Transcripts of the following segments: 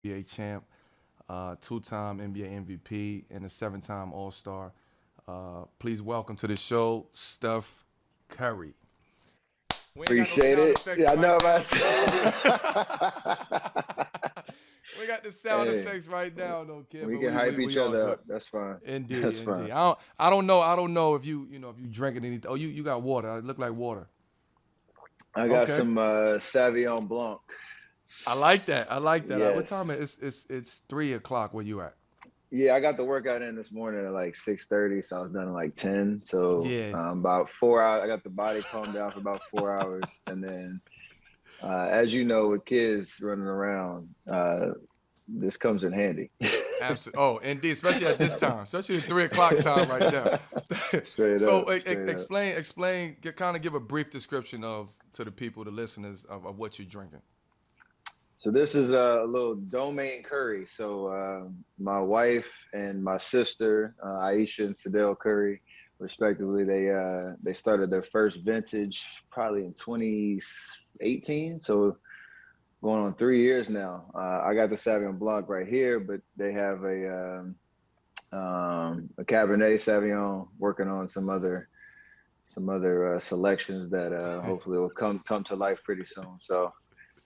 NBA champ, two-time NBA MVP, and a seven-time All-Star. Please welcome to the show, Steph Curry. We ain't got no Appreciate sound it. effects Yeah, I right know now, about. so we got the sound Hey, effects right now, though, kid. we But can we we, hype we each all other good. up. That's fine. Indeed, That's indeed. fine. I don't know if you drinking anything. Oh, you got water. It look like water. I got Okay. some Savion Blanc. I like that. I like that. What time Yes. is it? It's 3 o'clock where you at? Yeah, I got the workout in this morning at like 6:30, so I was done at like 10. So Yeah. about 4 hours. I got the body calmed down for about 4 hours, and then as you know, with kids running around, this comes in handy. Absolutely. Oh, indeed, especially at this time, especially at 3 o'clock time right now. Straight So, up, straight up. explain, kind of give a brief description of to the people, the listeners, of what you're drinking. So this is a little domain curry. So my wife and my sister, Aisha and Sadell Curry, respectively, they started their first vintage probably in 2018. So going on 3 years now. I got the Sauvignon Blanc right here, but they have a Cabernet Sauvignon working on some other selections that hopefully will come to life pretty soon. So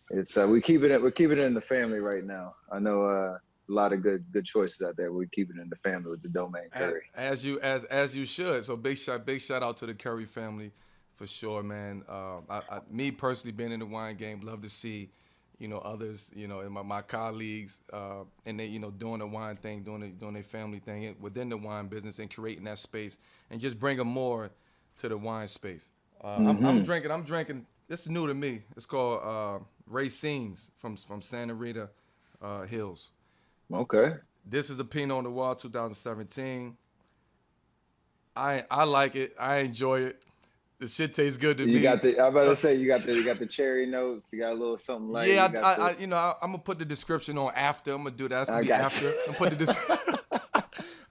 it's we're keeping it in the family right now. I know a lot of good choices out there. We're keeping it in the family with the domain as, curry. as you should. So big shout out to the Curry family, for sure, man. Me personally, being in the wine game, love to see, others, and my colleagues, and they, doing the wine thing, doing their family thing within the wine business and creating that space and just bringing more to the wine space. I'm Mm-hmm. drinking. I'm drinking. This is new to me. It's called Racine's from Santa Rita Hills. Okay. This is a Pinot Noir 2017. I like it. I enjoy it. The shit tastes good to You me. got the. I'm about Uh, to say you got the cherry notes. You got a little something light. yeah, You got the. I'm gonna put the description on after. I'm gonna do that. That's gonna I be got you. after.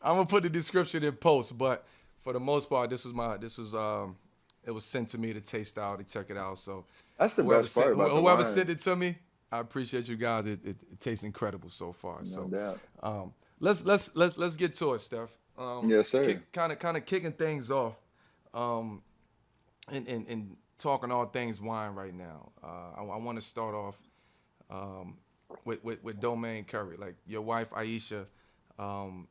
I'm gonna put the description in post. But for the most part, it was sent to me to taste out, to check it out. So That's the best part about the whoever wine. sent it to me, I appreciate you guys. It tastes incredible so far. No So doubt. let's get to it, Steph. Yes, sir. Kind of kicking things off. Um, and talking all things wine right now. I want to start off um, with Domaine Curry, like your wife Aisha, and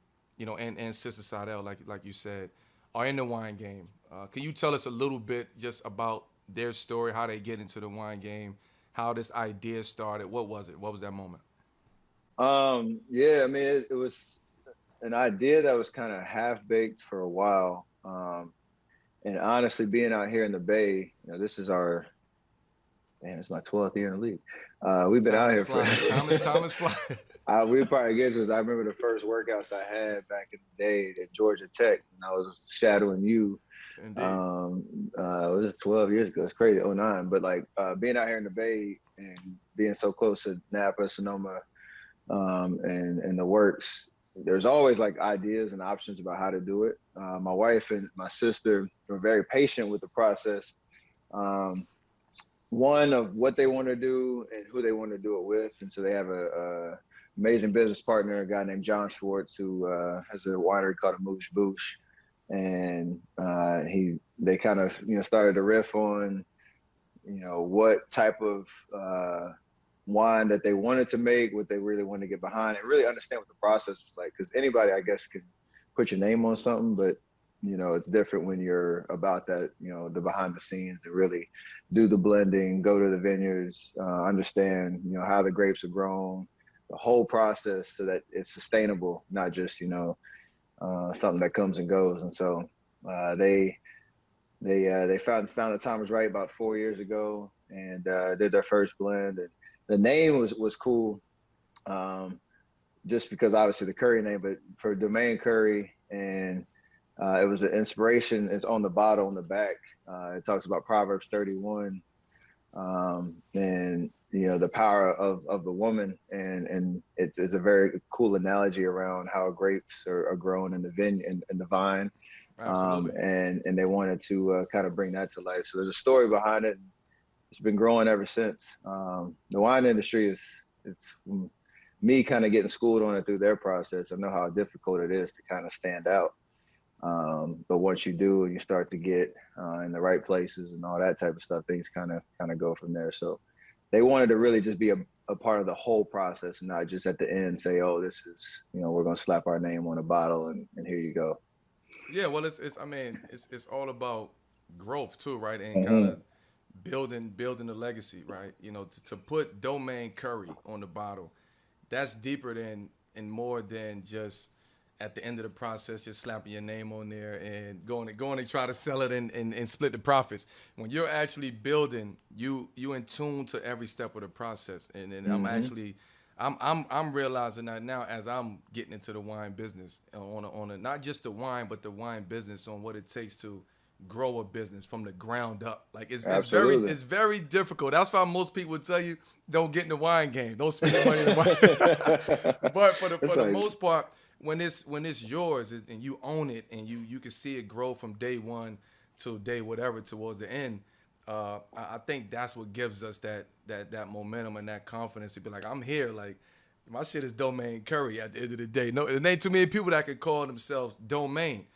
Sister Sadell, like you said, are in the wine game. Can you tell us a little bit just about their story, how they get into the wine game, how this idea started? What was it? What was that moment? Yeah, I mean, it was an idea that was kind of half baked for a while. And honestly, being out here in the Bay, this is our damn, it's my 12th year in the league. We've been Time out is here for. flying. Time is flying. We probably guess was I remember the first workouts I had back in the day at Georgia Tech when I was shadowing you. Indeed. It was 12 years ago. It's crazy, '09. But like being out here in the Bay and being so close to Napa, Sonoma, and the works, there's always like ideas and options about how to do it. My wife and my sister were very patient with the process. Um, one of what they want to do and who they want to do it with, and so they have a amazing business partner, a guy named John Schwartz, who has a winery called Amuse Bouche, and they kind of started to riff on what type of wine that they wanted to make, what they really wanted to get behind, and really understand what the process was like. Because anybody, I guess, can put your name on something, but it's different when you're about that, the behind the scenes and really do the blending, go to the vineyards, understand, how the grapes are grown, the whole process, so that it's sustainable, not just something that comes and goes. And so they found the time was right about 4 years ago and did their first blend. And the name was cool, just because obviously the curry name, but for Domaine Curry, and it was an inspiration. It's on the bottle on the back. It talks about Proverbs 31, and the power of the woman, and it's a very cool analogy around how grapes are grown in the in the vine, Absolutely. and they wanted to kind of bring that to life. So there's a story behind it. It's been growing ever since. The wine industry is it's me kind of getting schooled on it through their process, I know how difficult it is to kind of stand out. But once you do, and you start to get in the right places and all that type of stuff, things kind of go from there. So they wanted to really just be a part of the whole process, and not just at the end say, "Oh, this is, we're gonna slap our name on a bottle and here you go." Yeah, well, it's I mean, it's all about growth too, right? And kind Hmm. of building the legacy, right? To put Domain Curry on the bottle, that's deeper than and more than just at the end of the process just slapping your name on there and going and try to sell it and split the profits. When you're actually building, you in tune to every step of the process. And I'm Hmm. actually I'm realizing that now as I'm getting into the wine business on a not just the wine but the wine business, on what it takes to grow a business from the ground up. Like Absolutely. it's very difficult. That's why most people would tell you don't get in the wine game, don't spend your money in the wine. But for It's the like, most part, when it's yours and you own it and you can see it grow from day one to day whatever towards the end, I think that's what gives us that momentum and that confidence to be like, I'm here. Like my shit is Domain Curry at the end of the day. No, there ain't too many people that can call themselves Domain.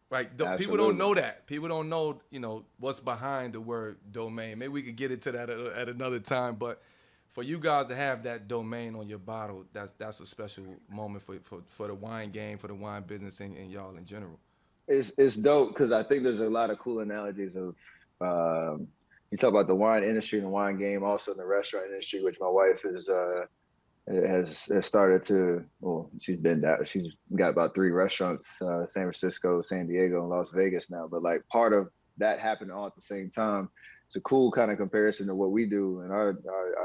Right? People don't absolutely. know that. People don't know, what's behind the word domain. Maybe we could get into that at another time. But for you guys to have that domain on your bottle, that's a special moment for the wine game, for the wine business, and y'all in general. It's dope because I think there's a lot of cool analogies of you talk about the wine industry and the wine game, also in the restaurant industry, which my wife is has started to. Well, she's got about three restaurants: San Francisco, San Diego, and Las Vegas now. But like part of that happened all at the same time. It's a cool kind of comparison to what we do in our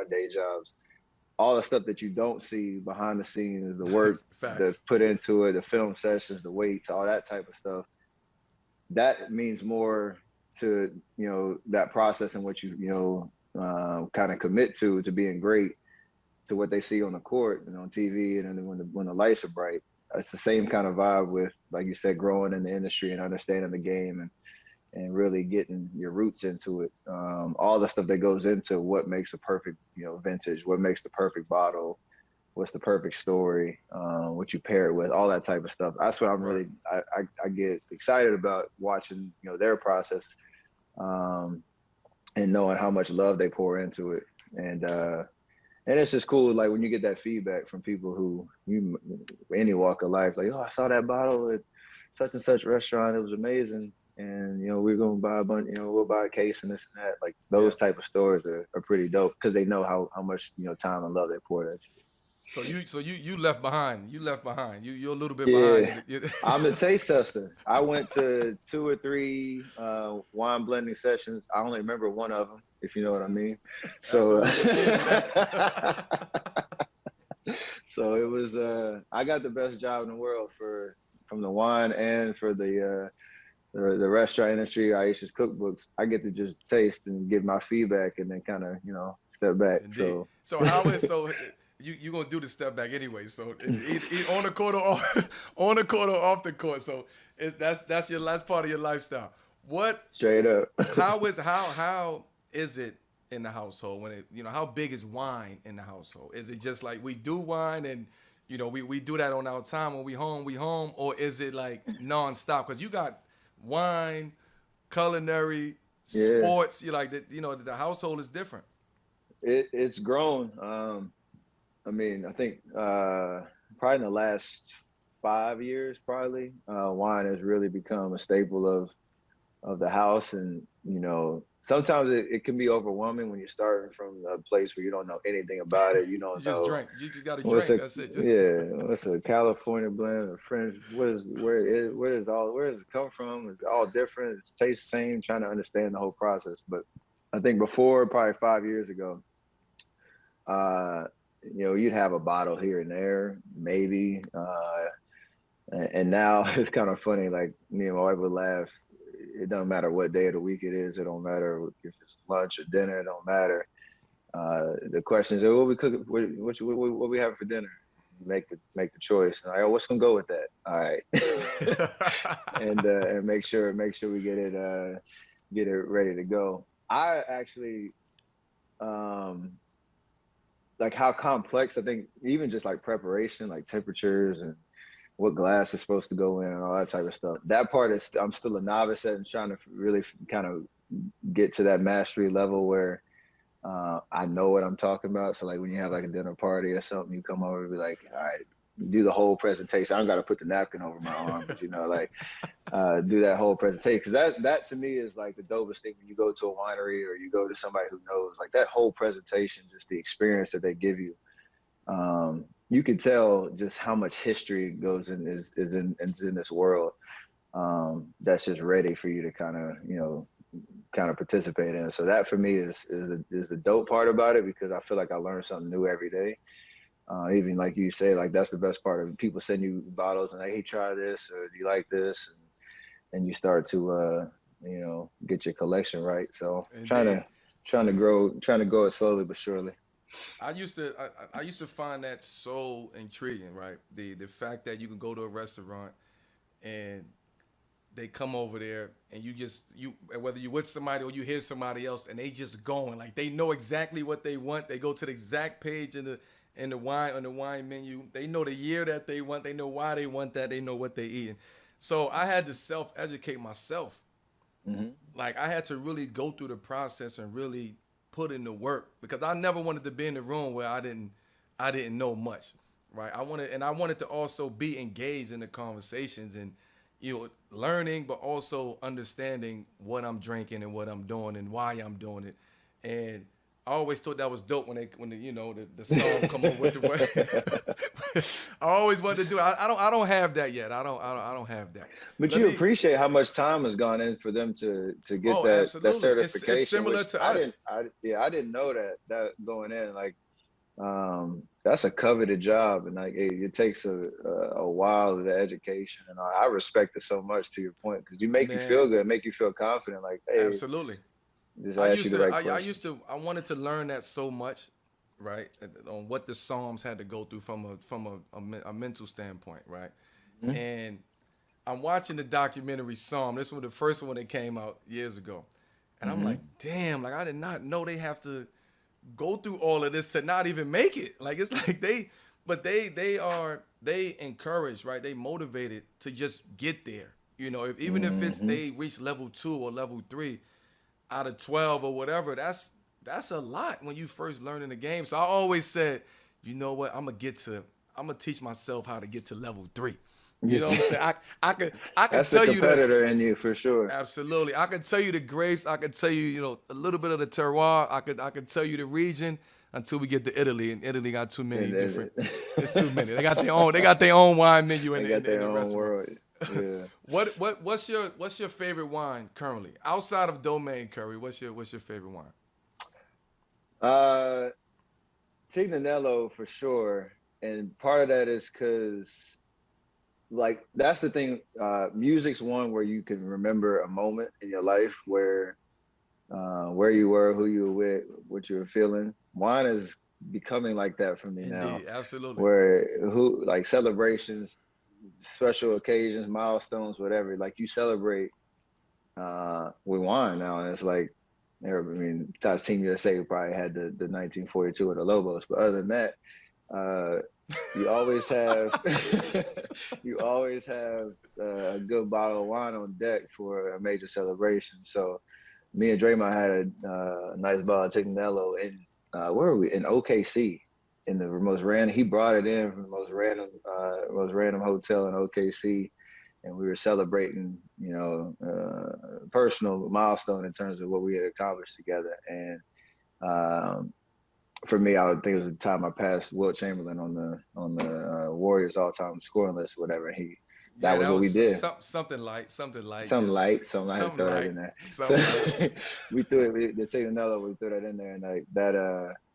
day jobs. All the stuff that you don't see behind the scenes, the work that's Facts. put into it, the film sessions, the weights, all that type of stuff, that means more to that process and what kind of commit to being great, to what they see on the court and on TV, and then when the lights are bright. It's the same kind of vibe with, like you said, growing in the industry and understanding the game, and really getting your roots into it. All the stuff that goes into what makes a perfect vintage, what makes the perfect bottle, what's the perfect story, what you pair it with, all that type of stuff. That's what I'm Right. really I get excited about watching their process, um, and knowing how much love they pour into it, and it's just cool, like when you get that feedback from people who you any walk of life, like, oh, I saw that bottle at such and such restaurant, it was amazing, and we're gonna buy a bunch, we'll buy a case and this and that. Like Yeah. those type of stories are pretty dope because they know how much time and love they poured into it. So you left behind. You left behind. You're a little bit behind. Yeah, I'm the taste tester. I went to two or three wine blending sessions. I only remember one of them, if you know what I mean. So, Absolutely. Cheers to that. so it was. I got the best job in the world for from the wine and for the restaurant industry. Aisha's cookbooks. I get to just taste and give my feedback, and then kind of step back. Indeed. So So how is so you gonna do the step back anyway? So on the court or off, on the court or off the court. So that's your last part of your lifestyle. What? straight up. How is it in the household when it how big is wine in the household? Is it just like we do wine and we do that on our time when we home, or is it like nonstop? Because you got wine, culinary, Yeah, sports. You like that. The household is different. it's grown. I mean, I think probably in the last 5 years, probably wine has really become a staple of the house, and sometimes it can be overwhelming when you're starting from a place where you don't know anything about it. You You don't just know drink. You just got to what's drink. a That's it. yeah, what's a California blend, a French. Where does it come from? It's all different. It tastes the same. Trying to understand the whole process, but I think before, probably 5 years ago, uh, you'd have a bottle here and there, maybe. And now it's kind of funny. Like me and my wife would laugh. It doesn't matter what day of the week it is. It don't matter if it's lunch or dinner. It don't matter. The question is, what we cook? What we have for dinner? Make the choice. And what's gonna go with that? All right, and make sure we get it ready to go. I actually um, like how complex I think even just like preparation, like temperatures and what glass is supposed to go in and all that type of stuff. That part is I'm still a novice at and trying to really kind of get to that mastery level where I know what I'm talking about. So like when you have like a dinner party or something, you come over and be like, all right, do the whole presentation. I don't got to put the napkin over my arm, but you know, like do that whole presentation because that to me is like the dopest thing when you go to a winery or you go to somebody who knows like that whole presentation, just the experience that they give you. You can tell just how much history goes in is in this world that's just ready for you to kind of kind of participate in. So that for me is the dope part about it because I feel like I learn something new every day. Even like you say, like that's the best part of it. People send you bottles and like, hey, try this or do you like this, and you start to get your collection right. So Indeed. trying to grow it slowly but surely. I used to find that so intriguing, right? The fact that you can go to a restaurant and they come over there and you whether you with somebody or you hear somebody else and they just going like they know exactly what they want. They go to the exact page in the wine on the wine menu. They know the year that they want. They know why they want that. They know what they eating. So I had to self educate myself. Mm-hmm. Like I had to really go through the process and really put in the work because I never wanted to be in the room where I didn't know much, right? I wanted to also be engaged in the conversations and learning, but also understanding what I'm drinking and what I'm doing and why I'm doing it. And I always thought that was dope when the song come over with the way. I always wanted to do it. I don't have that yet. I don't have that. But Let you me. appreciate how much time has gone in for them to get Oh, that absolutely. It's certification, similar which to I didn't. us. I didn't know that going in. Like, that's a coveted job, and like it takes a while of the education, and I respect it so much. To your point, because you make you Man, feel good, make you feel confident. Like, hey, absolutely. just ask you the right I questions. used to, I wanted to learn that so much, right? On what the Psalms had to go through from a mental standpoint, right? Mm-hmm. And I'm watching the documentary Psalm. This was the first one that came out years ago, and I'm Mm-hmm. like, damn, like I did not know they have to go through all of this to not even make it. Like it's like they encouraged, right? They motivated to just get there. Even if it's Mm-hmm. they reach level 2 or level 3 out of 12 or whatever, that's a lot when you first learning the game. So I always said, you know what, I'm gonna teach myself how to get to level 3. You know what I'm saying? I could That's the tell you the competitor in you for sure. absolutely. I can tell you the grapes. I can tell you, a little bit of the terroir. I could tell you the region until we get to Italy. And Italy got too many And different. It's too many. They got their own. They got their own wine menu in they the, in got the, in their the own restaurant. world. Yeah. What's your favorite wine currently outside of Domaine Curry? What's your favorite wine? Uh, Tignanello for sure, and part of that is because like that's the thing. Music's one where you can remember a moment in your life where you were, who you were with, what you were feeling. Wine is becoming like that for me now, Indeed, absolutely. where who like celebrations, special occasions, milestones, whatever. Like you celebrate with wine now, and it's like. I mean, that's Team USA probably had the 1942 or the Lobos, but other than that, uh, you always have you always have a good bottle of wine on deck for a major celebration. So me and Draymond had a nice bottle of Tignanello in where were we in OKC in the most random. He brought it in from the most random hotel in OKC, and we were celebrating, personal milestone in terms of what we had accomplished together. And um, for me, I would think it was the time I passed Wilt Chamberlain on the Warriors all-time scoring list, or whatever. That Yeah, was that what we was did. something like Something just light, something I had to something throw that like in there. So something like. we threw it. The take another. We threw that in there, and like that.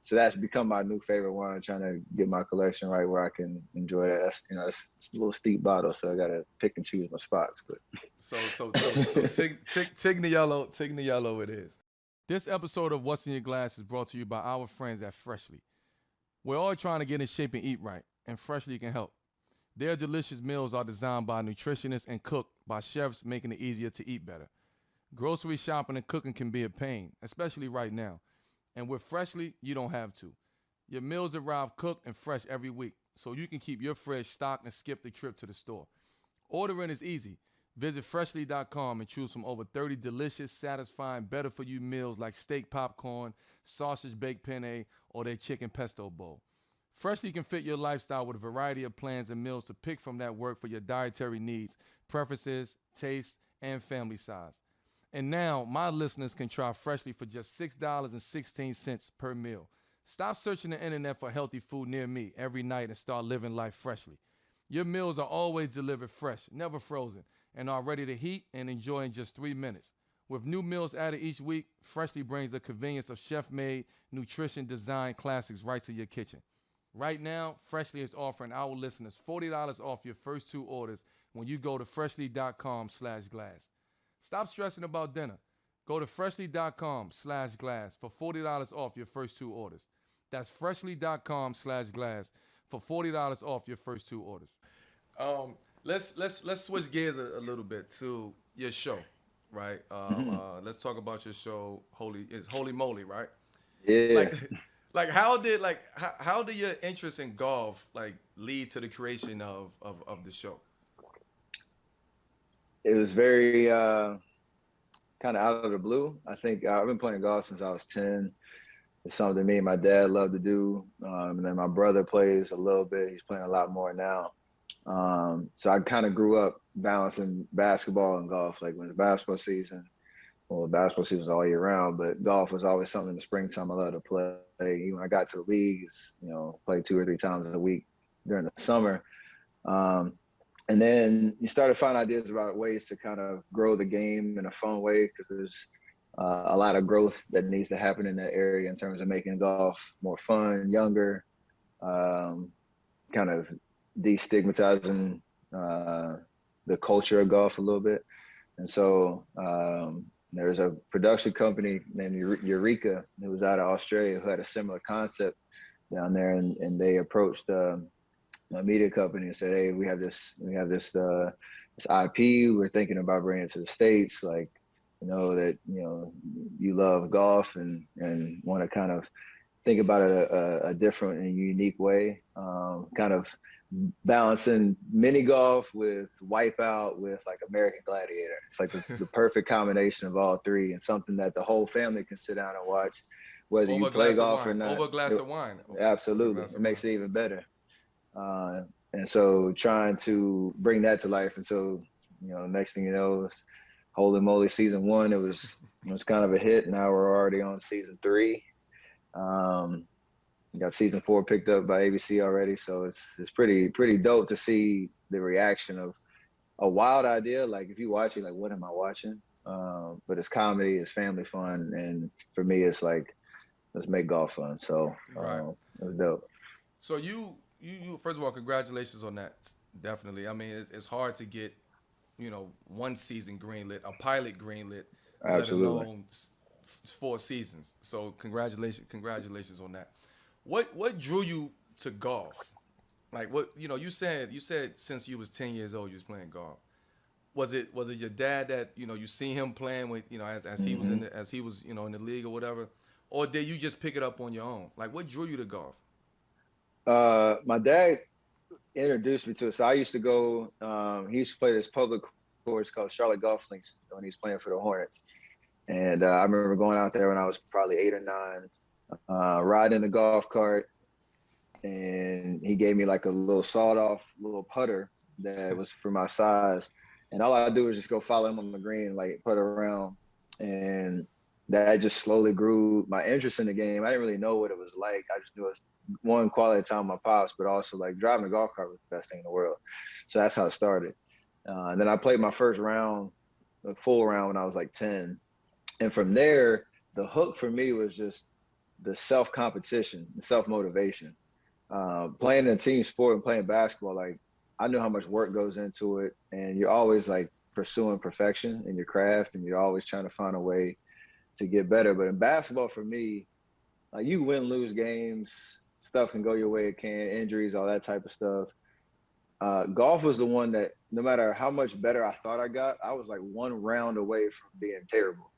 So that's become my new favorite wine. Trying to get my collection right where I can enjoy that. That's, it's a little steep bottle, so I gotta pick and choose my spots. But Tig the yellow it is. This episode of What's in Your Glass is brought to you by our friends at Freshly. We're all trying to get in shape and eat right, and Freshly can help. Their delicious meals are designed by nutritionists and cooked by chefs, making it easier to eat better. Grocery shopping and cooking can be a pain, especially right now. And with Freshly, you don't have to. Your meals arrive cooked and fresh every week, so you can keep your fridge stocked and skip the trip to the store. Ordering is easy. Visit freshly.com and choose from over 30 delicious, satisfying, better for you meals like steak popcorn, sausage baked penne, or their chicken pesto bowl. Freshly can fit your lifestyle with a variety of plans and meals to pick from that work for your dietary needs, preferences, tastes, and family size. And now, my listeners can try Freshly for just $6.16 per meal. Stop searching the internet for healthy food near me every night and start living life freshly. Your meals are always delivered fresh, never frozen, and are ready to heat and enjoy in just 3 minutes. With new meals added each week, Freshly brings the convenience of chef-made, nutrition-designed classics right to your kitchen. Right now, Freshly is offering our listeners $40 off your first two orders when you go to freshly.com/glass. Stop stressing about dinner. Go to freshly.com/glass for $40 off your first two orders. That's freshly.com/glass for $40 off your first two orders. Let's switch gears a little bit to your show, right? Mhm. Let's talk about your show. Holy Moly, right? Yeah, Like, how did your interest in golf like lead to the creation of the show? it was very kind of out of the blue. I think I've been playing golf since I was 10. It's something me and my dad love to do. And then my brother plays a little bit. He's playing a lot more now. So I kind of grew up balancing basketball and golf. Like when the basketball season, well, basketball season was all year round, but golf was always something in the springtime I love to play. Even when I got to the league, it's, play 2 or 3 times a week during the summer. Um, and then you started to find ideas about ways to kind of grow the game in a fun way because there's a lot of growth that needs to happen in that area in terms of making golf more fun, younger, um, kind of destigmatizing uh, the culture of golf a little bit. And so there's a production company named Eureka who was out of Australia who had a similar concept down there, and they approached a media company and said, "Hey, we have this IP. We're thinking about bringing it to the States. Like, that you love golf and want to kind of think about it a different and unique way, kind of balancing mini golf with wipeout with like American Gladiator. It's like the perfect combination of all three and something that the whole family can sit down and watch, whether Over you a play glass of golf or wine. not. Over a glass of wine. Over a Absolutely. glass It of wine. makes it even better. Uh, and so trying to bring that to life. And so, next thing you know, holy moly, season one, it was kind of a hit. Now we're already on season three. Um, got season four picked up by ABC already, so it's pretty dope to see the reaction of a wild idea. Like if you watch it, like what am I watching? But it's comedy, it's family fun, and for me, it's like let's make golf fun. So Right. it was dope. So you first of all, congratulations on that. Definitely. I mean, it's hard to get one season greenlit, a pilot greenlit, let Absolutely. alone 4 seasons. So congratulations on that. What drew you to golf? Like what you said since you was 10 years old you was playing golf. Was it your dad that you seen him playing with as he was Hmm. in the league or whatever, or did you just pick it up on your own? Like what drew you to golf? My dad introduced me to it. So I used to go. He used to play this public course called Charlotte Golf Links when he was playing for the Hornets. And I remember going out there when I was probably 8 or 9, riding the golf cart, and he gave me like a little sawed off little putter that was for my size. And all I do is just go follow him on the green, like putt around. And that just slowly grew my interest in the game. I didn't really know what it was like. I just knew it was one quality time with my pops, but also like driving a golf cart was the best thing in the world. So that's how it started. And then I played my first round, a full round when I was like 10. And from there, the hook for me was just the self competition, the self motivation. Playing a team sport and playing basketball, like I knew how much work goes into it, and you're always like pursuing perfection in your craft, and you're always trying to find a way to get better. But in basketball, for me, like you win, lose games, stuff can go your way, it can, injuries, all that type of stuff. Golf was the one that no matter how much better I thought I got, I was like one round away from being terrible.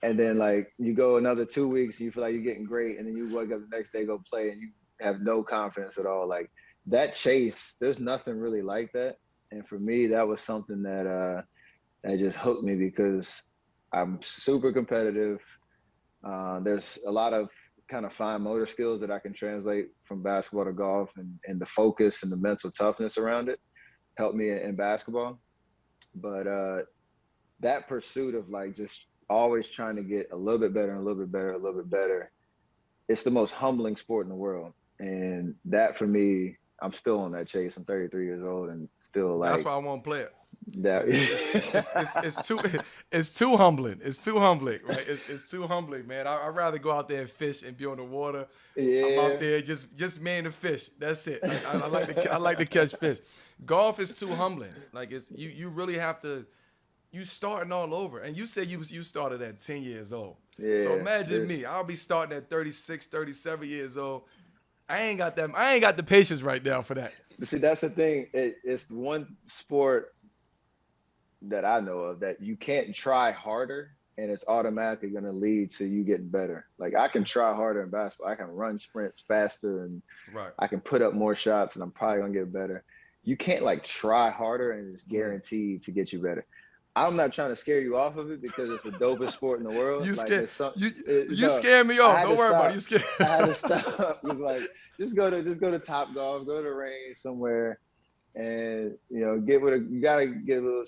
and then like you go another 2 weeks, and you feel like you're getting great, and then you wake up the next day, go play, and you have no confidence at all. Like that chase, there's nothing really like that. And for me, that was something that just hooked me because I'm super competitive. There's a lot of kind of fine motor skills that I can translate from basketball to golf, and the focus and the mental toughness around it helped me in basketball. But that pursuit of like just always trying to get a little bit better and a little bit better, a little bit better, it's the most humbling sport in the world. And that for me, I'm still on that chase. I'm 33 years old and still That's like why I won't play it. that. Cause it's too it's too humbling. It's too humbling, right? It's too humbling, man. I'd rather go out there and fish and be on the water. I'm out Yeah. there just man the fish. That's it. I like to catch fish. Golf is too humbling. Like it's you really have to you starting all over. And you said you started at 10 years old. So Yeah. imagine me. I'll be starting at 36, 37 years old. I ain't got the patience right now for that. But see, that's the thing. It's the one sport that I know of that you can't try harder and it's automatically going to lead to you getting better. Like I can try harder in basketball. I can run sprints faster and Right. I can put up more shots and I'm probably going to get better. You can't like try harder and it's guaranteed to get you better. I'm not trying to scare you off of it because it's the dopest sport in the world. You Like scared it's some, you no, scared me I off. had to Don't worry about it. stop. You scared. I had to stop. It was like just go to Top Golf, go to the range somewhere, and get with you gotta get a little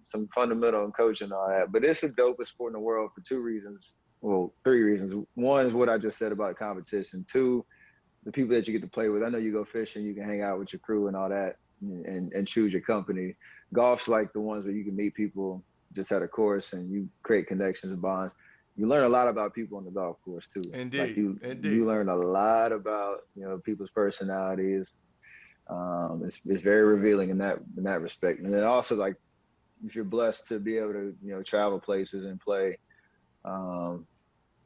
some fundamental and coaching and all that. But it's the dopest sport in the world for two reasons. Well, three reasons. One is what I just said about competition. Two, the people that you get to play with. I know you go fishing, you can hang out with your crew and all that, and choose your company. Golf's like the ones where you can meet people just at a course and you create connections and bonds. You learn a lot about people on the golf course too. Like Indeed, you indeed. learn a lot about people's personalities. It's very revealing in that respect. And then also like if you're blessed to be able to travel places and play, um,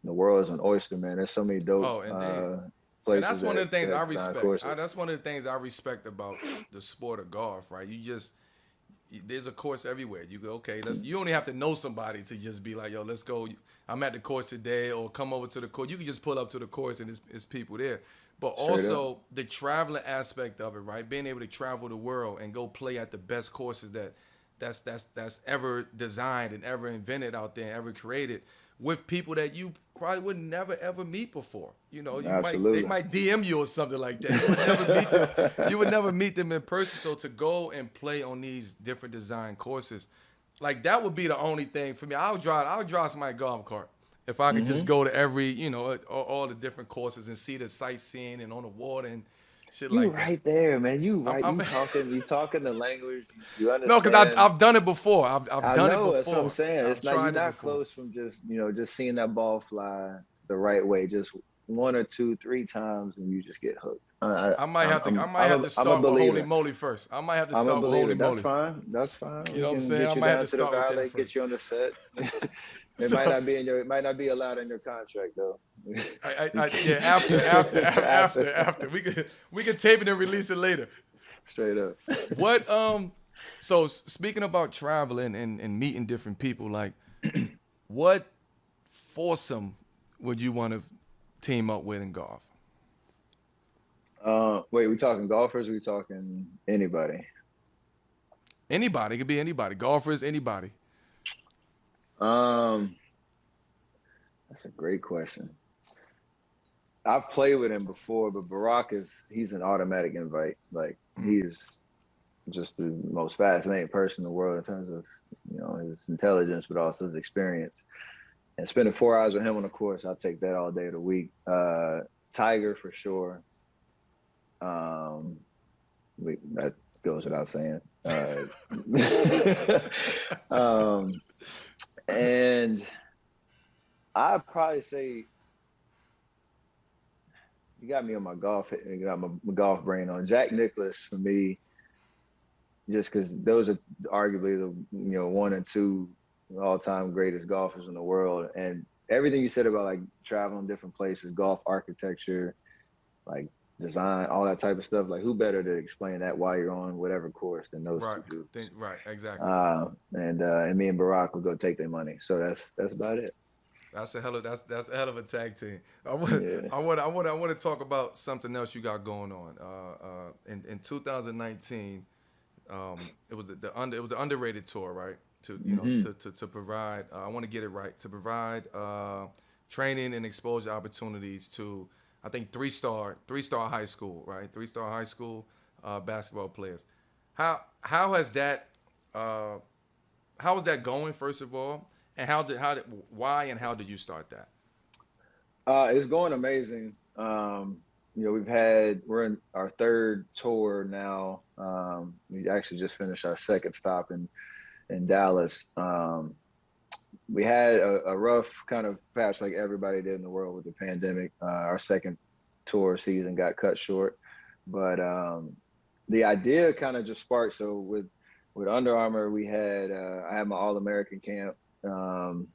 the world is an oyster, man. There's so many dope Oh, indeed. And places that's one of that the things I that design respect. courses. That's one of the things I respect about the sport of golf, right? There's a course everywhere. You go, okay, you only have to know somebody to just be like, yo, let's go. I'm at the course today, or come over to the course. You can just pull up to the course and it's people there. But Straight up. also the traveling aspect of it, right? Being able to travel the world and go play at the best courses that's ever designed and ever invented out there and ever created with people that you probably would never ever meet before. They Absolutely. might DM you or something like that. You would never meet them. You would never meet them in person. So to go and play on these different design courses, like that would be the only thing for me. I would drive my golf cart if I could just Hmm. go to every all the different courses and see the sightseeing and on the water and shit You like that. right there, man. You I'm, right. I'm You talking the language. You no, because I've, understand. I've done it before. I've I done it know. That's what I'm before. saying. I've It's not you're tried it not before. close from just seeing that ball fly the right way. Just one or two, three times, and you just get hooked. I might I'm have to. I I'm might I'm have a to I'm a start with Holy believer. Moly first. I might have to I'm a start with Holy believer. That's Moly. fine. That's fine. You We know what I'm can saying? get I you might have down to to the start with that valley, get first. you on the set. It might So, not be it might not be allowed in your contract though. yeah. After, after, After, after, after, we can tape it and release it later. straight up. What So speaking about traveling and meeting different people, like what foursome would you want to team up with in golf? Wait, we talking golfers? Or we talking anybody? Anybody. It could be anybody. Golfers, anybody. Um, that's a great question. I've played with him before, but Barack he's an automatic invite. Like he is just the most fascinating person in the world in terms of his intelligence, but also his experience. And spending 4 hours with him on the course, I'll take that all day of the week. Tiger for sure. Um, that goes without saying. Um, and I'd probably say you got me on you got my golf brain on. Jack Nicklaus for me, just because those are arguably the one and two all-time greatest golfers in the world, and everything you said about like traveling different places, golf architecture, like design, all that type of stuff. Like, who better to explain that while you're on whatever course than those Right. two dudes? Right. Exactly. And me and Barack would go take their money. So that's about it. That's a hell of a tag team. Yeah. I want to talk about something else you got going on. In 2019, it was it was the underrated tour, right? To Hmm. to provide. I want to get it right. To provide training and exposure opportunities to, I think, three star high school, right? 3-star high school basketball players. How has that uh, how is that going, first of all, and how did why and how did you start that? It's going amazing. We're in our third tour now. We actually just finished our second stop in Dallas. We had a rough kind of patch like everybody did in the world with the pandemic. Our second tour season got cut short, but the idea kind of just sparked. So with Under Armour, I had my All American camp, um,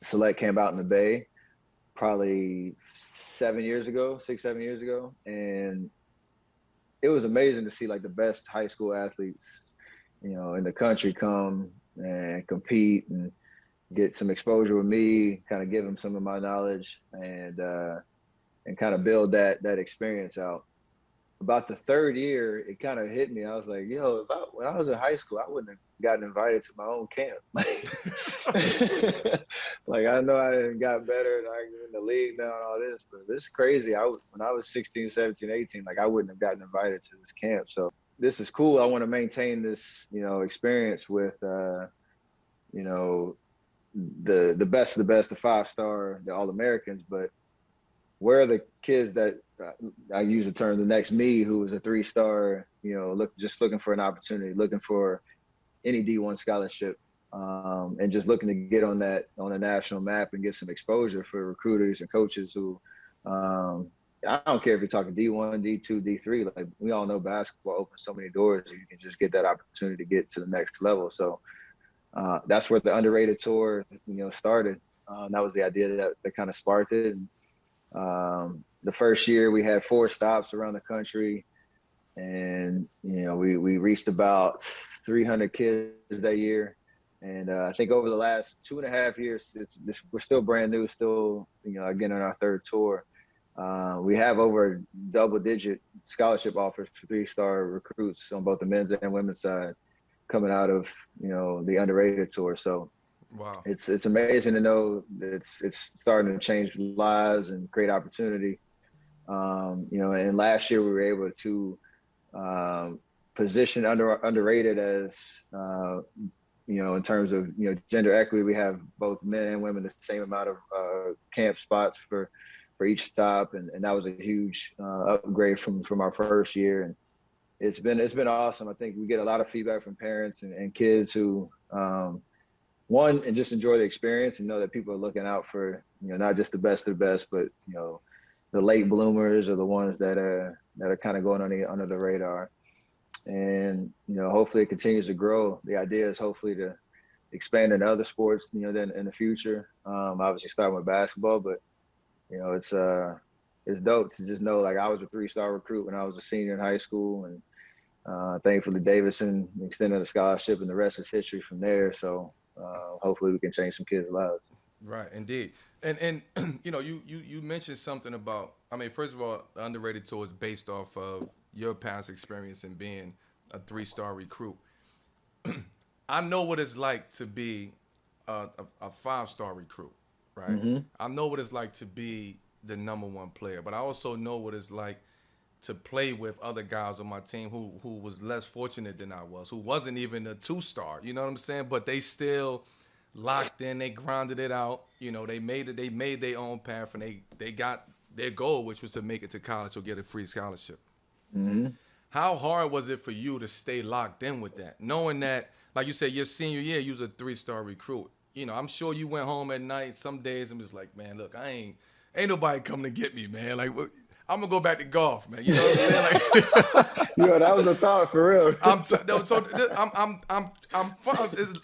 select camp out in the Bay, probably 7 years ago, 6, 7 years ago, and it was amazing to see like the best high school athletes, in the country come and compete and get some exposure with me, kind of give them some of my knowledge and kind of build that experience out. About the third year, it kind of hit me. I was like, when I was in high school, I wouldn't have gotten invited to my own camp. Like I know I didn't got better and I'm in the league now and all this, but this is crazy. When I was 16, 17, 18, like I wouldn't have gotten invited to this camp. So this is cool. I want to maintain this, experience with, you know, the best of the best, the 5-star, the All Americans, but where are the kids that I use the term the next me, who was a 3-star, just looking for an opportunity, looking for any D1 scholarship, and just looking to get on the national map and get some exposure for recruiters and coaches who, I don't care if you're talking D1, D2, D3. Like we all know, basketball opens so many doors. You can just get that opportunity to get to the next level. So that's where the underrated tour, started. That was the idea that kind of sparked it. And, the first year we had 4 stops around the country, and we reached about 300 kids that year. And I think over the last 2.5 years, we're still brand new, still again on our third tour. We have over double-digit scholarship offers for 3-star recruits on both the men's and women's side coming out of the underrated tour. So Wow. it's amazing to know that it's starting to change lives and create opportunity. And last year we were able to position underrated as in terms of gender equity. We have both men and women the same amount of camp spots for each stop, and that was a huge upgrade from our first year. And it's been awesome. I think we get a lot of feedback from parents and kids who one, and just enjoy the experience and know that people are looking out for not just the best of the best, but the late bloomers or the ones that are kind of going under the radar. And hopefully it continues to grow. The idea is hopefully to expand into other sports then in the future. Obviously starting with basketball, but it's dope to just know, like, I was a 3-star recruit when I was a senior in high school, and thankfully Davidson extended a scholarship, and the rest is history from there. So hopefully we can change some kids' lives. Right, indeed. And you mentioned something about, I mean, first of all, the underrated tour is based off of your past experience in being a 3-star recruit. I know what it's like to be a 5-star recruit, right? Mm-hmm. I know what it's like to be the number one player, but I also know what it's like to play with other guys on my team who was less fortunate than I was, who wasn't even a 2-star. You know what I'm saying? But they still locked in. They grinded it out. They made it. They made their own path, and they got their goal, which was to make it to college or get a free scholarship. Mm-hmm. How hard was it for you to stay locked in with that, knowing that, like you said, your senior year, you was a 3-star recruit? I'm sure you went home at night. Some days I'm just like, man, look, ain't nobody coming to get me, man. Like, I'm gonna go back to golf, man. You know what I'm saying? Like, That was a thought for real. no, so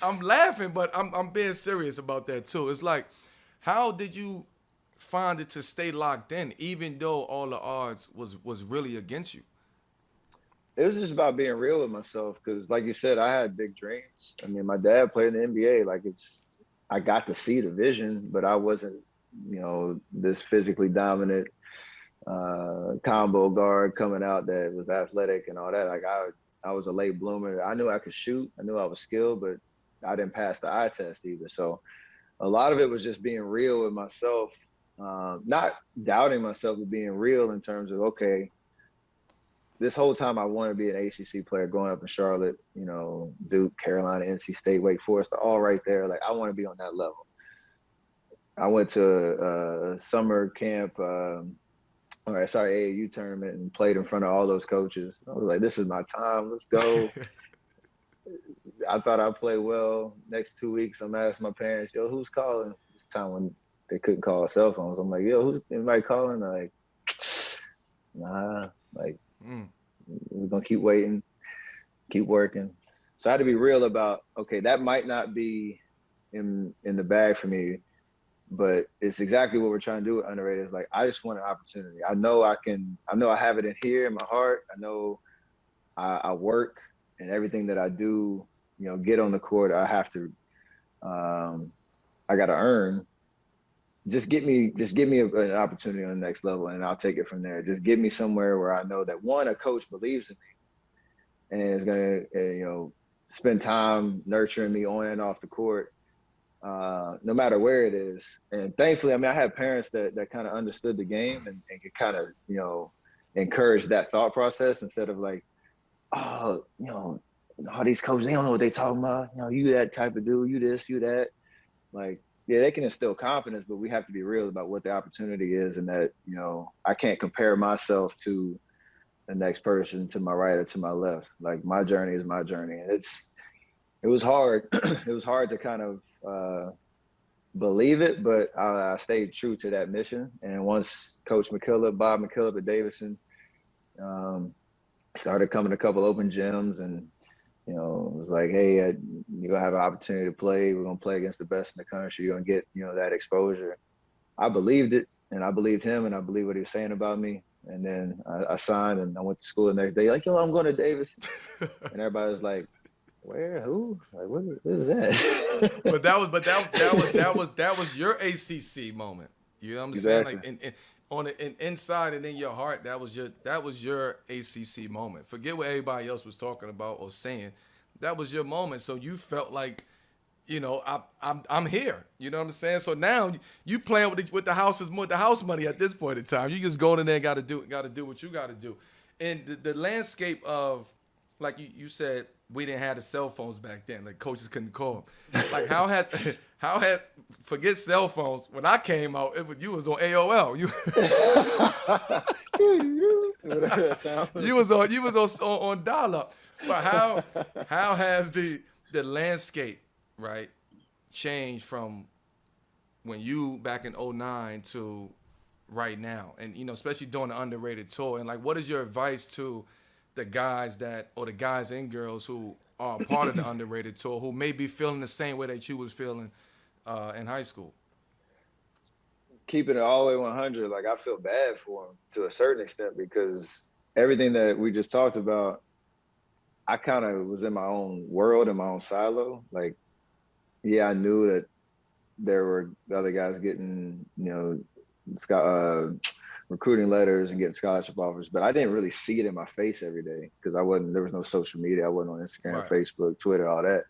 I'm laughing, but I'm being serious about that too. It's like, how did you find it to stay locked in, even though all the odds was really against you? It was just about being real with myself, because like you said, I had big dreams. I mean, my dad played in the NBA. Like, I got to see the vision, but I wasn't, this physically dominant combo guard coming out that was athletic and all that. Like I was a late bloomer. I knew I could shoot. I knew I was skilled, but I didn't pass the eye test either. So a lot of it was just being real with myself, not doubting myself, but being real in terms of, okay, this whole time I want to be an ACC player growing up in Charlotte, Duke, Carolina, NC State, Wake Forest, all right there. Like I want to be on that level. I went to a summer camp, AAU tournament and played in front of all those coaches. I was like, this is my time. Let's go. I thought I'd play well. Next 2 weeks, I'm asking my parents, yo, who's calling? This time when they couldn't call cell phones. I'm like, yo, who's anybody calling? They're like, nah, like, we're going to keep waiting, keep working. So I had to be real about, okay, that might not be in the bag for me, but it's exactly what we're trying to do with Underrated. Is like, I just want an opportunity. I know I have it in here in my heart. I know I work, and everything that I do, get on the court, I have to, I got to earn. Just give me an opportunity on the next level, and I'll take it from there. Just get me somewhere where I know that a coach believes in me and is going to, spend time nurturing me on and off the court, no matter where it is. And thankfully, I mean, I had parents that kind of understood the game and could kind of, encourage that thought process instead of like, oh, all these coaches, they don't know what they talking about. You that type of dude, you this, you that. Like, yeah, they can instill confidence, but we have to be real about what the opportunity is, and that, I can't compare myself to the next person to my right or to my left. Like, my journey is my journey. And it was hard. It was hard to kind of believe it, but I stayed true to that mission. And once Coach Bob McKillop at Davidson, started coming to a couple open gyms, and it was like, hey, you're gonna have an opportunity to play. We're gonna play against the best in the country. You're gonna get that exposure. I believed it, and I believed him, and I believed what he was saying about me. And then I signed, and I went to school the next day. Like, yo, I'm going to Davidson, and everybody was like, where? Who? Like, what is that? that was your ACC moment. You know what I'm saying? Exactly. Like in inside and in your heart, that was your ACC moment. Forget what everybody else was talking about or saying. That was your moment. So you felt like, I'm here. You know what I'm saying? So now you playing with the house money at this point in time. You just going in there, got to do what you got to do. And the landscape of, like you said, we didn't have the cell phones back then. Like, coaches couldn't call. Like, how had forget cell phones. When I came out, you was on AOL. You was on dial up. But how has the landscape, right, changed from when you back in 09 to right now? And especially doing the Underrated tour. And like, what is your advice to the guys the guys and girls who are part of the Underrated tour, who may be feeling the same way that you was feeling in high school? Keeping it all the way 100, like, I feel bad for him to a certain extent, because everything that we just talked about, I kind of was in my own world, in my own silo. Like, yeah, I knew that there were other guys getting, recruiting letters and getting scholarship offers, but I didn't really see it in my face every day, because there was no social media. I wasn't on Instagram, Right. Facebook, Twitter, all that.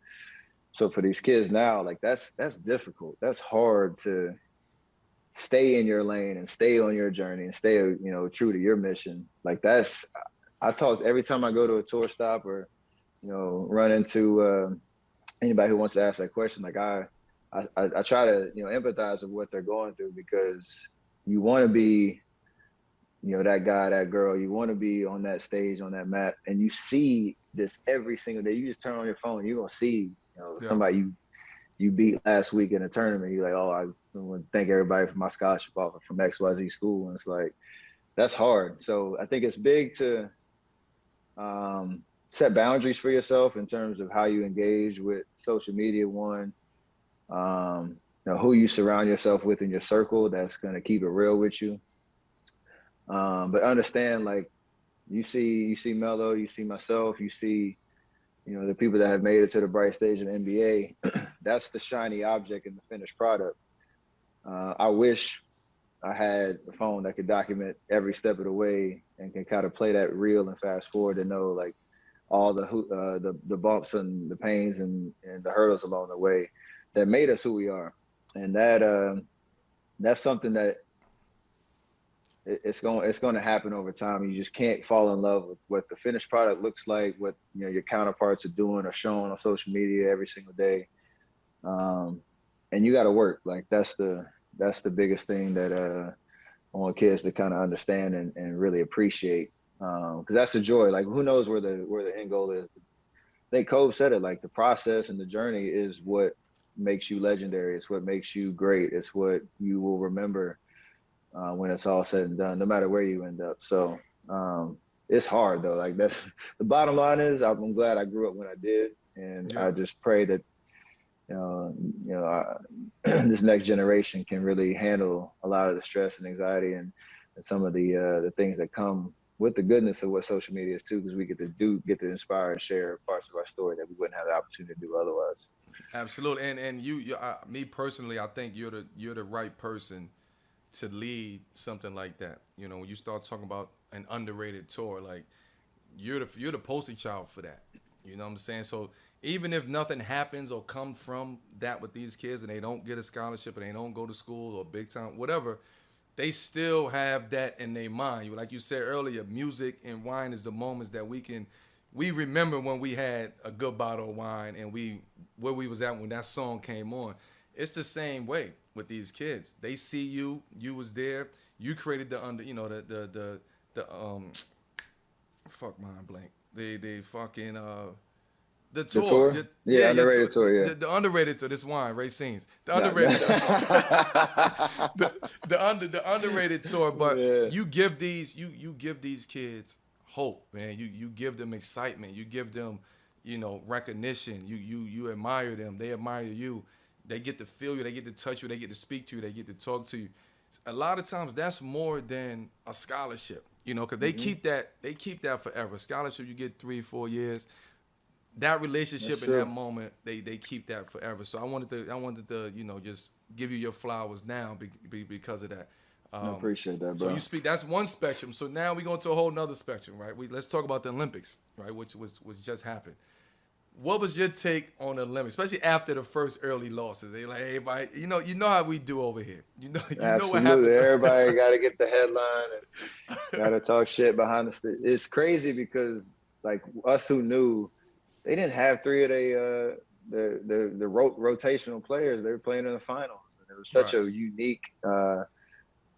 So for these kids now, like, that's difficult. That's hard to stay in your lane and stay on your journey and stay, true to your mission. Like, I talk every time I go to a tour stop or, run into anybody who wants to ask that question. Like, I try to, empathize with what they're going through, because you want to be, that guy, that girl, you want to be on that stage, on that map, and you see this every single day. You just turn on your phone, you're going to see, somebody you beat last week in a tournament. You're like, oh, I want to thank everybody for my scholarship offer from XYZ school. And it's like, that's hard. So I think it's big to set boundaries for yourself in terms of how you engage with social media. One, who you surround yourself with in your circle that's going to keep it real with you. But understand, like, you see Melo, you see myself, you see, the people that have made it to the bright stage in the NBA. that's the shiny object in the finished product. I wish I had a phone that could document every step of the way and can kind of play that reel and fast forward to know like all the bumps and the pains and the hurdles along the way that made us who we are. And that's something that it's going to happen over time. You just can't fall in love with what the finished product looks like, what your counterparts are doing or showing on social media every single day. Um, and you got to work. Like that's the biggest thing that I want kids to kind of understand and really appreciate. Because that's the joy. Like who knows where the end goal is. I think Cove said it. Like the process and the journey is what makes you legendary. It's what makes you great. It's what you will remember when it's all said and done, no matter where you end up. So it's hard though. Like that's the bottom line is I'm glad I grew up when I did, and Yeah. I just pray that this next generation can really handle a lot of the stress and anxiety and some of the things that come with the goodness of what social media is too, because we get to inspire and share parts of our story that we wouldn't have the opportunity to do otherwise. Absolutely. And me personally, I think you're the right person to lead something like that. When you start talking about an underrated tour, like you're the poster child for that. You know what I'm saying? So even if nothing happens or come from that with these kids and they don't get a scholarship and they don't go to school or big time, whatever, they still have that in their mind. Like you said earlier, music and wine is the moments that we remember when we had a good bottle of wine and where we was at when that song came on. It's the same way with these kids. They see you was there, you created the under, the fuck mind blank. The fucking the The tour. tour, Yeah, yeah, your underrated tour. tour, yeah. The underrated tour. This wine, Ray Scenes. The No, underrated the underrated tour, but yeah, you give these kids hope, man. You give them excitement. You give them, recognition. You admire them. They admire you. They get to feel you. They get to touch you. They get to speak to you. They get to talk to you. A lot of times, that's more than a scholarship. Because they hmm keep that. They keep that forever. Scholarship, you get 3-4 years. That that's relationship in that true. moment, they keep that forever. So I wanted to just give you your flowers now because of that. I appreciate that, So you bro. speak. That's one spectrum. So now we go to a whole nother spectrum, right? Let's talk about the Olympics, right? Which just happened. What was your take on the Olympics, especially after the first early losses? They like, hey, everybody, you know how we do over here. You know what Absolutely, happens. everybody got to get the headline and got to talk shit behind the stage. It's crazy because like us who knew they didn't have three of the rotational players. They were playing in the finals, and it was such Right. a unique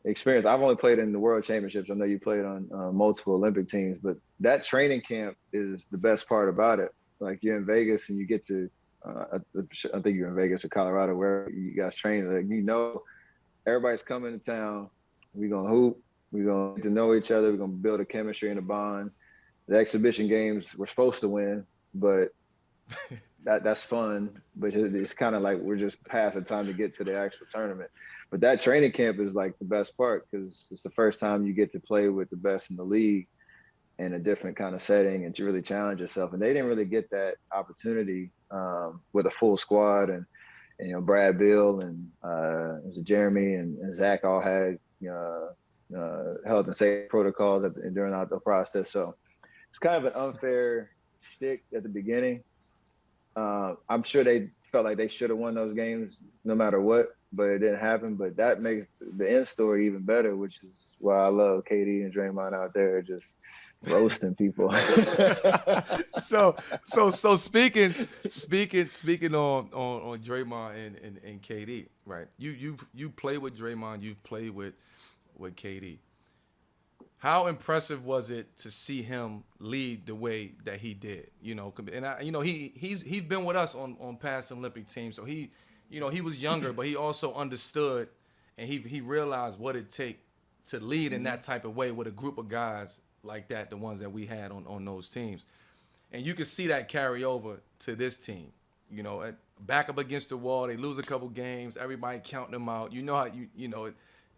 experience. I've only played in the World Championships. I know you played on multiple Olympic teams, but that training camp is the best part about it. Like you're in Vegas and you get to, I think you're in Vegas or Colorado, where you guys train. Like everybody's coming to town. We're gonna hoop. We're gonna get to know each other. We're gonna build a chemistry and a bond. The exhibition games we're supposed to win, but that's fun, but it's kind of like we're just past the time to get to the actual tournament. But that training camp is like the best part because it's the first time you get to play with the best in the league in a different kind of setting and to really challenge yourself. And they didn't really get that opportunity with a full squad Brad Bill and it was Jeremy and Zach all had health and safety protocols during the process. So it's kind of an unfair shtick at the beginning. I'm sure they felt like they should have won those games no matter what, but it didn't happen. But that makes the end story even better, which is why I love KD and Draymond out there just roasting people. So speaking on Draymond and KD, right? You play with Draymond, you've played with KD. How impressive was it to see him lead the way that he did? And he's been with us on past Olympic teams, so he was younger, but he also understood and he realized what it take to lead in that type of way with a group of guys like that, the ones that we had on those teams. And you can see that carry over to this team. Back up against the wall, they lose a couple games, everybody counting them out. You know how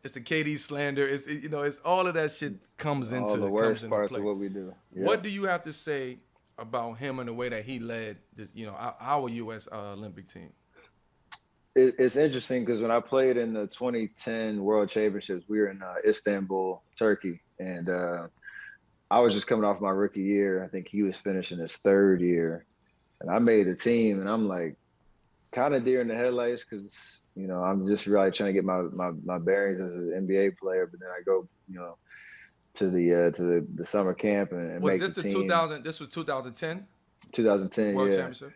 it's the KD slander. It's all of that shit It's comes all the into worst parts of play. what we do. What Yep. do you have to say about him and the way that he led this, our U.S. Olympic team? it's interesting because when I played in the 2010 World Championships, we were in Istanbul, Turkey, and I was just coming off my rookie year. I think he was finishing his third year, and I made the team, and I'm like kind of deer in the headlights because I'm just really trying to get my bearings as an NBA player. But then I go to the summer camp and Was make this the the team. 2000? This was 2010 2010, World yeah, Championship.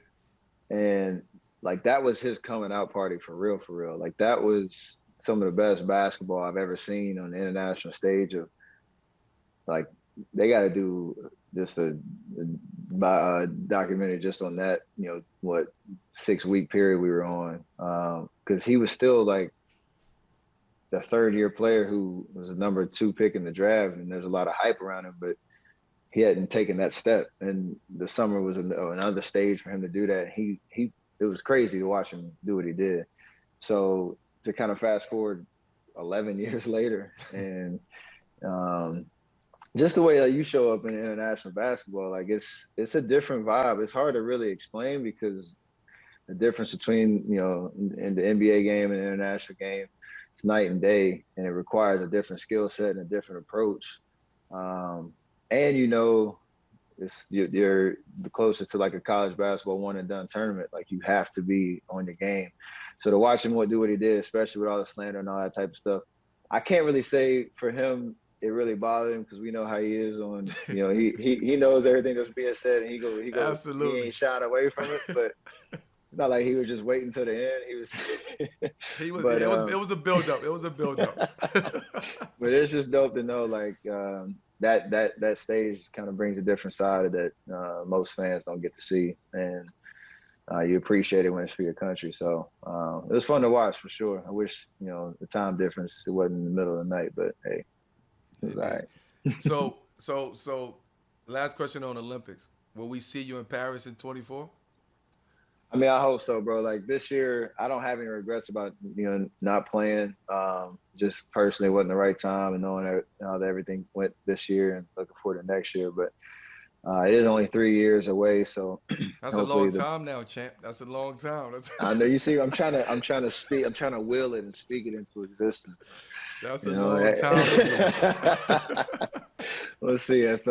and like that was his coming out party for real, for real. Like that was some of the best basketball I've ever seen on the international stage. Of like they got to do just a documentary just on that. What 6 week period we were on, because he was still like the third year player who was a number two pick in the draft, and there's a lot of hype around him, but he hadn't taken that step. And the summer was another stage for him to do that. He it was crazy to watch him do what he did. So to kind of fast forward 11 years later, and um, just the way that you show up in international basketball, like it's a different vibe. It's hard to really explain because the difference between in the NBA game and the international game, it's night and day, and it requires a different skill set and a different approach. Um, and you're the closest to like a college basketball one and done tournament. Like you have to be on your game. So to watch him do what he did, especially with all the slander and all that type of stuff, I can't really say for him it really bothered him because we know how he is on. He knows everything that's being said, and he Absolutely. ain't shying away from it. But it's not like he was just waiting till the end. He was, He was. but Yeah, it was a build up. It was a build up. but it's just dope to know like that stage kind of brings a different side that most fans don't get to see, and you appreciate it when it's for your country. So it was fun to watch for sure. I wish the time difference it wasn't in the middle of the night, but hey, it was all Indeed. right. So, last question on Olympics. Will we see you in Paris in 24? I mean, I hope so, bro. Like this year, I don't have any regrets about not playing. Just personally, it wasn't the right time, and knowing that everything went this year, and looking forward to next year. But it is only 3 years away, so That's a long hopefully the. time now, champ. That's a long time. I know you see. I'm trying to will it and speak it into existence. That's a You know, long time ago. let's see if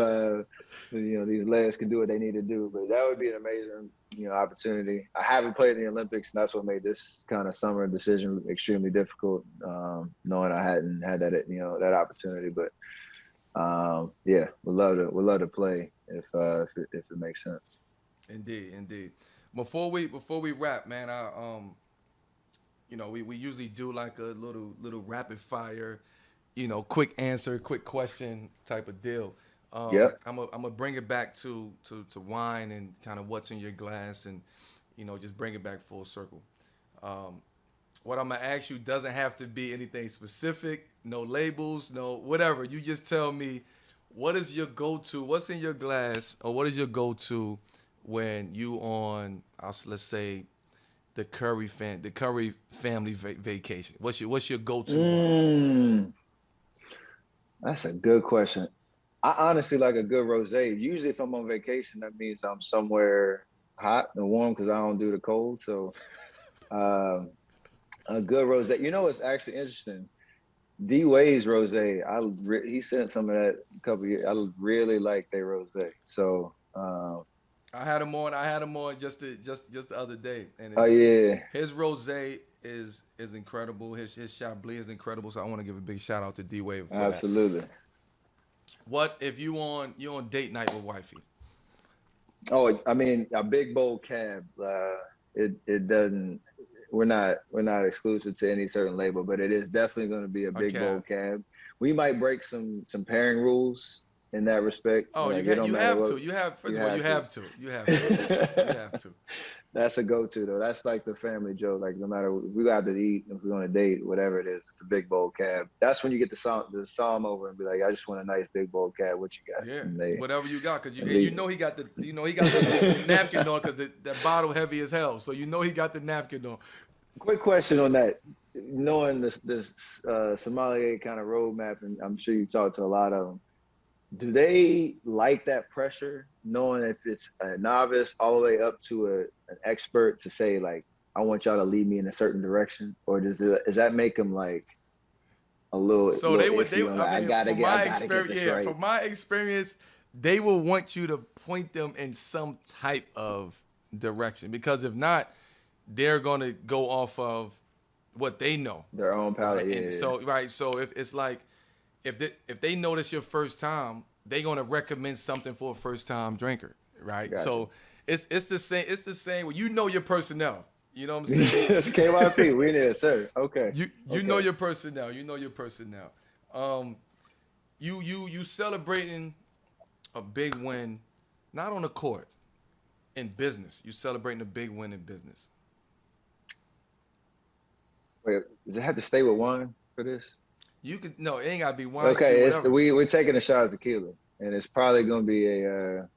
these legs can do what they need to do. But that would be an amazing opportunity. I haven't played in the Olympics, and that's what made this kind of summer decision extremely difficult. Knowing I hadn't had that opportunity, but yeah, would love to play if it makes sense. Indeed, indeed. Before we wrap, man, we usually do like a little rapid fire, quick answer, quick question type of deal. Yep. I'm gonna bring it back to wine and kind of what's in your glass, and just bring it back full circle. Um, what I'm gonna ask you doesn't have to be anything specific, no labels, no whatever. You just tell me what is your go-to, what's in your glass, or what is your go-to when you on, let's say, the Curry family vacation. What's your go-to wine? Mm, that's a good question. I honestly like a good rosé. Usually, if I'm on vacation, that means I'm somewhere hot and warm because I don't do the cold. So, um, a good rosé. It's actually interesting. D Wade's rosé. He sent some of that a couple of years. I really like their rosé. So, I had him on just the other day, and oh yeah, his rosé is incredible. His Chablis is incredible. So I want to give a big shout out to D Wade for that. absolutely. What if you on date night with wifey? Oh, I mean, a big bold cab. It doesn't. We're not exclusive to any certain label, but it is definitely going to be a big Okay. bold cab. We might break some pairing rules in that respect. Oh, Like it don't you matter have what to. You have first you of all, you have to. have to. You have to. You have to. That's a go-to though. That's like the family joke. Like no matter if we got to eat, if we're on a date, whatever it is, it's the big bold cab. That's when you get the psalm over and be like, I just want a nice big bold cab. What you got? Yeah, And they whatever you got, cause and you they know he got the napkin on, cause that bottle heavy as hell. So you know he got the napkin on. Quick question on that. Knowing this sommelier kind of roadmap, and I'm sure you talked to a lot of them. Do they like that pressure, knowing if it's a novice all the way up to an expert to say like, I want y'all to lead me in a certain direction, or does that make him like a So little they would they iffy on I like mean I gotta get this right? from my experience, they will want you to point them in some type of direction because if not, they're gonna go off of what they know, Their own right? palette, yeah, And yeah, yeah. so so if it's like if they notice your first time, they're gonna recommend something for a first time drinker, right? Gotcha. So it's the same. Well, you know your personnel. You know what I'm saying? It's KYP, we there, sir. Okay, You know okay. your personnel. You know your personnel. Um, you celebrating a big win, not on the court, in business. You celebrating a big win in business. Wait, does it have to stay with wine for this? You could no, it ain't gotta be wine. It could be Okay, it's whatever. we're taking a shot of tequila, and it's probably gonna be a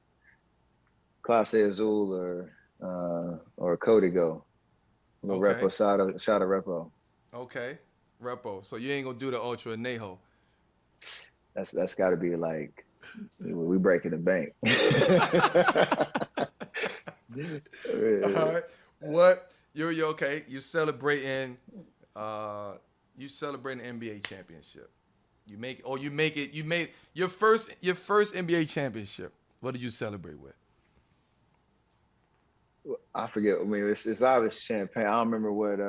Clase Azul or a Código. A little Okay, repo shot of repo. okay, repo. So you ain't gonna do the ultra anejo. That's got to be like we breaking the bank. All right. What you're okay? Uh you celebrating NBA championship. You made your first NBA championship. What did you celebrate with? I forget. I mean, it's obvious champagne. I don't remember what.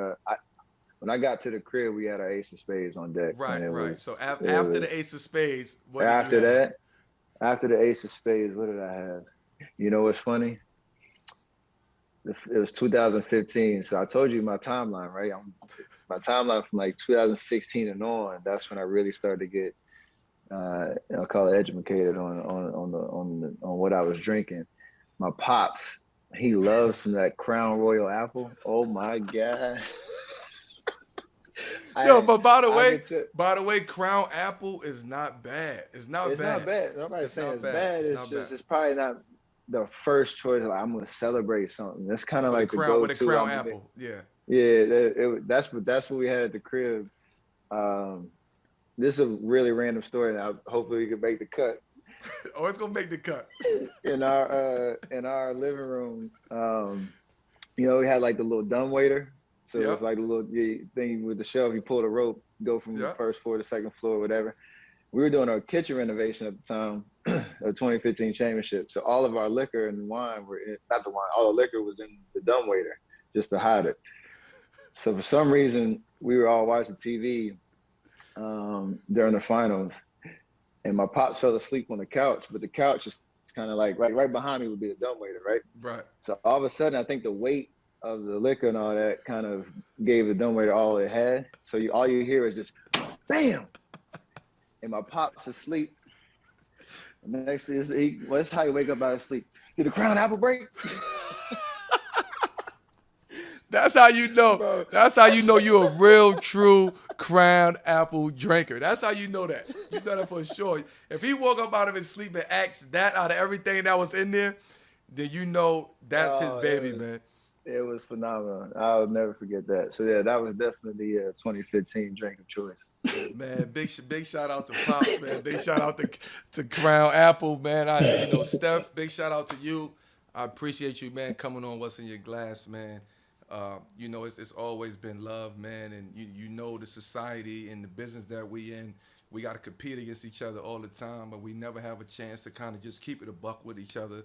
When I got to the crib, we had our ace of spades on deck, and Right, right. So it after the was ace of spades, what did you after have? that. After the ace of spades, what did I have? You know what's funny? It was 2015. So I told you my timeline, right? My timeline from like 2016 and on. That's when I really started to get, I'll call it educated on what I was drinking. My pops, he loves some of that Crown Royal apple. Oh my god! Yo, I but I could tell. by the way, Crown Apple is not bad. It's not It's not bad. bad. Nobody's It's saying not it's bad. bad. It's It's not bad. just it's probably not the first choice. Like, I'm gonna celebrate something. That's kind of like the With a go-to. Crown Apple, yeah. Yeah. That's what we had at the crib. Um, this is a really random story. Now, hopefully, we can make the cut Oh, it's gonna make the cut. in our living room. We had like the little dumb waiter. So it's Yep. like a little thing with the shelf. You pull the rope, go from the Yep. first floor to second floor, whatever. We were doing our kitchen renovation at the time of 2015 championship. So all of our liquor and wine were not the wine, all the liquor was in the dumbwaiter just to hide it. So for some reason, we were all watching TV during the finals, and my pops fell asleep on the couch, but the couch is kind of like right behind me would be the dumbwaiter, right? Right. So all of a sudden, I think the weight of the liquor and all that kind of gave the dumbwaiter all it had. So all you hear is just bam, and my pops asleep. And the next thing is that's how you wake up out of sleep. Did the Crown Apple break? That's how you know. Bro, That's how you know you're a real, true Crown Apple drinker. That's how you know that. You know that for sure. If he woke up out of his sleep and asked that out of everything that was in there, then you know that's his oh, baby, man. it was phenomenal. I'll never forget that. So yeah, that was definitely a 2015 drink of choice. Man, big shout out to Pops, man. Big shout out to Crown Apple, man. Steph, big shout out to you. I appreciate you, man, coming on What's in Your Glass, man. It's always been love, man, and you know the society and the business that we in. We got to compete against each other all the time, but we never have a chance to kind of just keep it a buck with each other.